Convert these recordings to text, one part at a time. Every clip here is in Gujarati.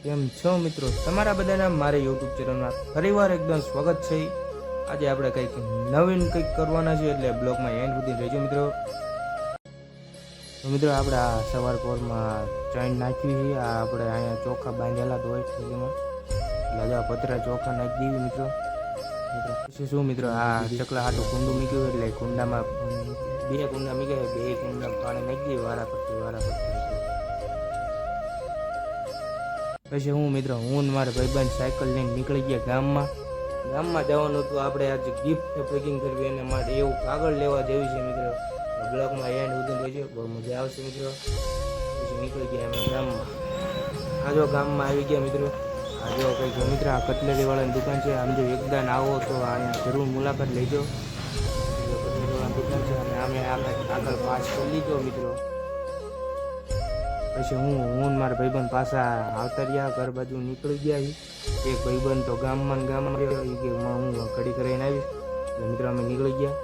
કેમ છો મિત્રો? તમારા બધાના મારે યુટ્યુબ ચેનલમાં ફરીવાર એકદમ સ્વાગત છે. આજે આપણે કંઈક નવીન કંઈક કરવાના છે, એટલે બ્લોગમાં એન્ડ સુધી રહેજો મિત્રો. તો મિત્રો આપણે આ સવાર પોરમાં ચાઈન નાખવી છે. આ આપણે અહીંયા ચોખા બાંધેલા હોય થેલીમાં, એટલે આજે પતરા ચોખા નાખી દેવી મિત્રો. પછી શું મિત્રો, આ ચકલા હાટું કુંડું મૂક્યું, એટલે કુંડામાં 2 કુંડા મૂક્યા, 2 કુંડા પાણી નાખી દેવી વારા પડતી. પછી હું મિત્રો, હું ને મારા ભાઈબંધ સાયકલ લઈને નીકળી ગયા ગામમાં જવાનું હતું. આપણે આજે ગિફ્ટ પેકિંગ કરવી એના માટે એવું કાગળ લેવા જેવી છે મિત્રો. બ્લોગમાં એન્ડ સુધી રહેજો, બહુ મજા આવશે મિત્રો. પછી નીકળી ગયા અમે ગામમાં આવી ગયા મિત્રો. આ જો કંઈક મિત્ર, આ કટલેરી વાળાની દુકાન છે. આમ જો એકદાન આવો તો અહીંયા જરૂર મુલાકાત લેજો. કટલેરી વાળાની દુકાન છે, અને અમે આગળ પાસ કરી લીધો મિત્રો. પછી હું મારા ભાઈબંધ પાછા આવતા રહ્યા, ઘર બાજુ નીકળી ગયા. એક ભાઈબંધ તો ગામમાં રહ્યો, એ કે હું ઘડી કરીને આવીશ. એટલે મિત્રો અમે નીકળી ગયા.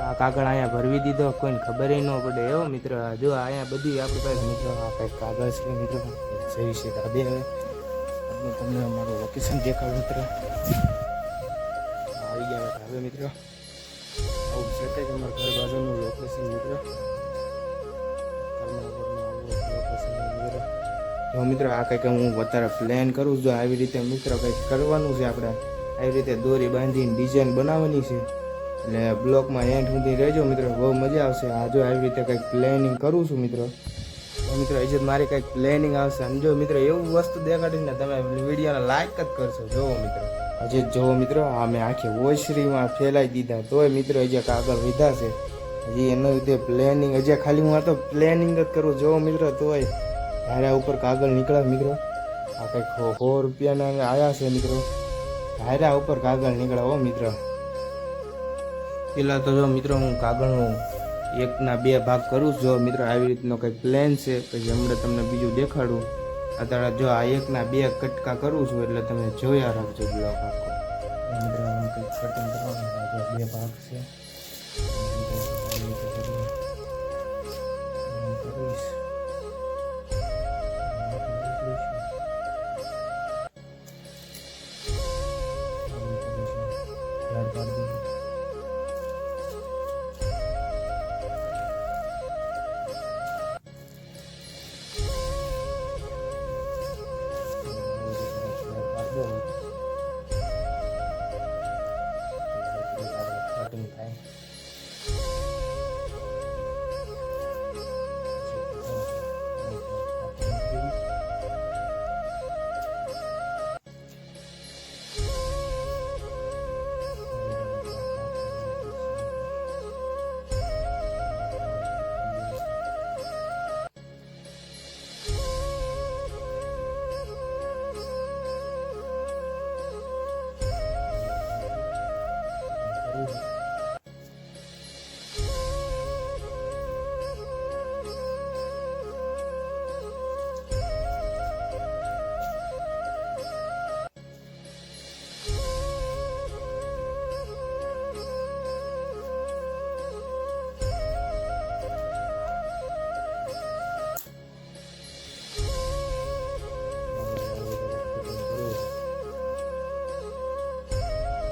આ કાગળ અહીંયા ભરવી દીધો, કોઈને ખબર ન પડે એવો મિત્ર. જો અહીંયા બધી આપણી પાસે મિત્રો આ કંઈક કાગળ છે મિત્રો. જઈ છે ધાબે. હવે તમને અમારું લોકેશન દેખાડું મિત્ર. આવી ગયા ધાબે મિત્રો. આવું છે કે અમારા ઘર બાજુનું લોકેશન મિત્રો. તો મિત્રો આ કંઈક હું વધારે પ્લાન કરું છું. આવી રીતે મિત્રો કંઈક કરવાનું છે. આપણે આવી રીતે દોરી બાંધીને ડિઝાઇન બનાવવાની છે. એટલે બ્લોકમાં એન્ડ સુધી રહેજો મિત્રો, બહુ મજા આવશે. આ જો આવી રીતે કંઈક પ્લાનિંગ કરું છું મિત્રો. તો મિત્રો હજી મારી કંઈક પ્લાનિંગ આવશે. અને જો મિત્રો એવું વસ્તુ દેખાડીને તમે વિડીયોને લાઈક જ કરશો. જોવો મિત્રો, હજી જોવો મિત્રો, આ મેં આખી ઓસરીમાં ફેલાઈ દીધા, તોય મિત્રો હજી કાગળ લીધા છે. હજી એનો રીતે પ્લાનિંગ હજી ખાલી હું આ તો પ્લાનિંગ જ કરું. જોવો મિત્રો, તોય ધારા ઉપર કાગળ નીકળ્યા મિત્રો. આ કંઈક 100 રૂપિયાના આવ્યા છે મિત્રો. ધારા ઉપર કાગળ નીકળ્યા હો મિત્રો. પેલા તો જો મિત્રો હું કાગળનું 1ના 2 ભાગ કરું છું. જો મિત્રો આવી રીતનો કંઈક પ્લાન છે. પછી હમણાં તમને બીજું દેખાડું. અત્યારે જો આ 1ના 2 કટકા કરું છું, એટલે તમે જોયા રાખજો બ્લોગ આખો. મિત્રો હું કંઈક કટિંગ કરવાનું, 2 ભાગ છે.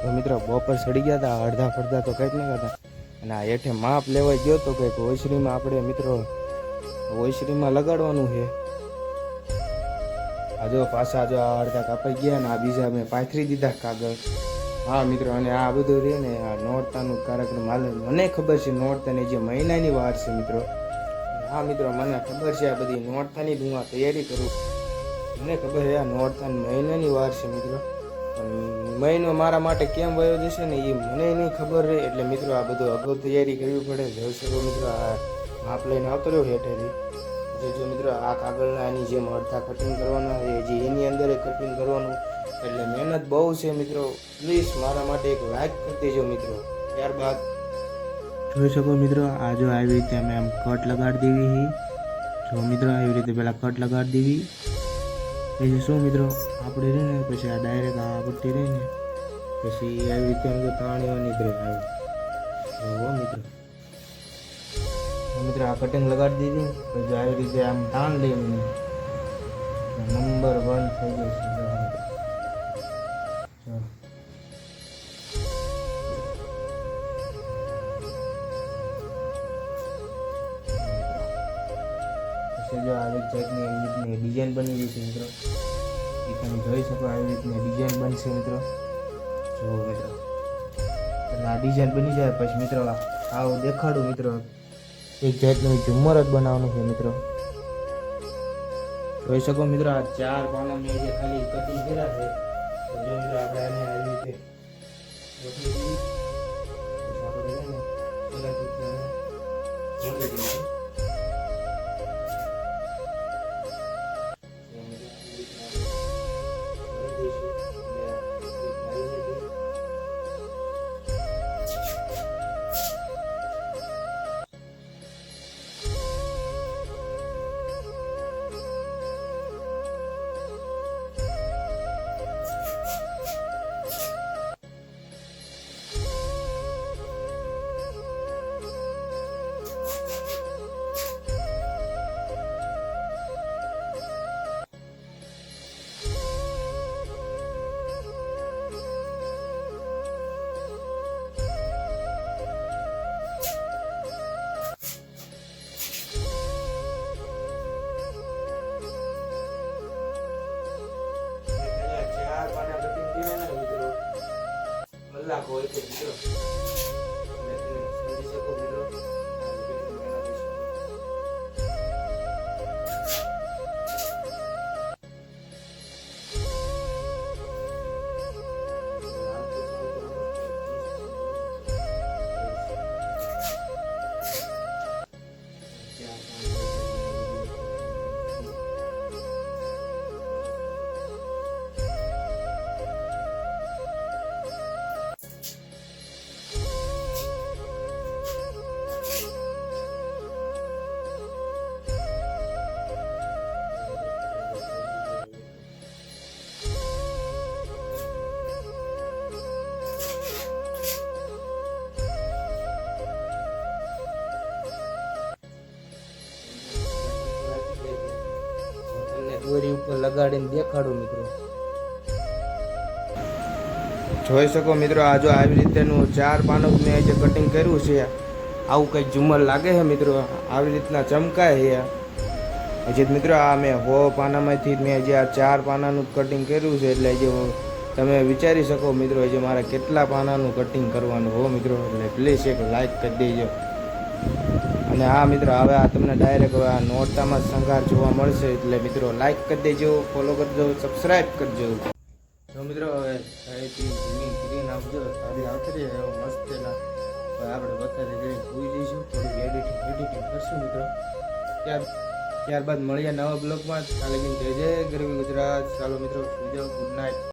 તો મિત્રો બપોર ચડી ગયા હતા, અડધા ફરધા તો કંઈક નહીં હતા. અને આ હેઠે માપ લેવા ગયો તો કંઈક ઓસરીમાં આપણે મિત્રો ઓસરીમાં લગાડવાનું છે. આ જો પાછા જો આ અડધા કાપાઈ ગયા, ને આ બીજા મેં પાથરી દીધા કાગળ. હા મિત્રો, અને આ બધું રહે ને આ નોરતાનું કાર્યક્રમ હાલે. મને ખબર છે નોરતાની જે મહિનાની વાર છે મિત્રો. હા મિત્રો, મને ખબર છે આ બધી નોરતાની હું આ તૈયારી કરું. મને ખબર છે આ નોરતાની મહિનાની વાર છે મિત્રો. મહિનો મારા માટે કેમ વયો જશે ને એ મને નહીં ખબર રહે. એટલે મિત્રો આ બધું અગાઉ તૈયારી કરવી પડે. જોઈ શકો મિત્રો, આ માપ લઈને આવતો રહ્યો હેઠેથી. જો મિત્રો આ કાગળના આની જેમ અડધા કટિંગ કરવાના છે, જે એની અંદર કટિંગ કરવાનું. એટલે મહેનત બહુ છે મિત્રો. પ્લીઝ મારા માટે એક લાઈક કરી દેજો મિત્રો. ત્યારબાદ જોઈ શકો મિત્રો, આ જો આવી રીતે અમે આમ કટ લગાડી દેવી. જો મિત્રો આવી રીતે પહેલાં કટ લગાડી દેવી. પછી શું મિત્રો આપણે રહે ને પછી આ ડાયરેક્ટ આ પટ્ટી રહી ને પછી આવી રીતે અમે તાણીઓની બ્રેક આવે. મિત્રો આ કટિંગ લગાડી દીધી. પછી આવી રીતે આમ તાણ લેવું. નંબર 1 થઈ ગઈ છે જો મિત્રો. જો આવી જાતની એવી રીતની ડિઝાઇન બની ગઈ છે મિત્રો. એ તમે જોઈ શકો આવી રીતની ડિઝાઇન બનશે મિત્રો. જુઓ મિત્રો, અને આ ડિઝાઇન બની જાય પછી મિત્રો આવું દેખાડું મિત્રો. એક જાતનું ઝુમ્મર જ બનાવવાનું છે મિત્રો. જોઈ શકો મિત્રો, આ 4 પાના મેં જે ખાલી કટિંગ કર્યા છે. તો જો મિત્રો આપણે આને આવી રીતે ગોઠવી દઈએ. પછી આપણે છે ને પેલાથી ગોઠવી દઈએ. લાખો હોય તો મિત્રો સમજી શકો મિત્રો. દોરી ઉપર લગાડીને દેખાડું મિત્રો. જોઈ શકો મિત્રો, આ જો આવી રીતેનું 4 પાનું મેં જે કટિંગ કર્યું છે, આવું કંઈક ઝુમ્મર લાગે છે મિત્રો. આવી રીતના ચમકાય છે. હજી મિત્રો આ મેં 100 પાનામાંથી મેં જે આ 4 પાનાનું કટિંગ કર્યું છે. એટલે જે તમે વિચારી શકો મિત્રો, જે મારે કેટલા પાનાનું કટિંગ કરવાનું હો મિત્રો. એટલે પ્લીઝ એક લાઈક કરી દેજો. અને હા મિત્રો, હવે આ તમને ડાયરેક્ટ હવે આ નોરતામાં શણગાર જોવા મળશે. એટલે મિત્રો લાઈક કરી દેજો, ફોલો કરજો, સબસ્ક્રાઈબ કરજો. તો મિત્રો હવે ગ્રીન આપજો સારી આવતી રહે એવો મસ્ત એના આપણે બતાવી કરીને ભૂઈ જઈશું. થોડીક એડિટિંગ કરશું મિત્રો. ત્યારબાદ મળીએ નવા બ્લોગમાં. કાલે જય જય ગરવી ગુજરાત. ચાલો મિત્રો, સુઈ જાઓ. Good night.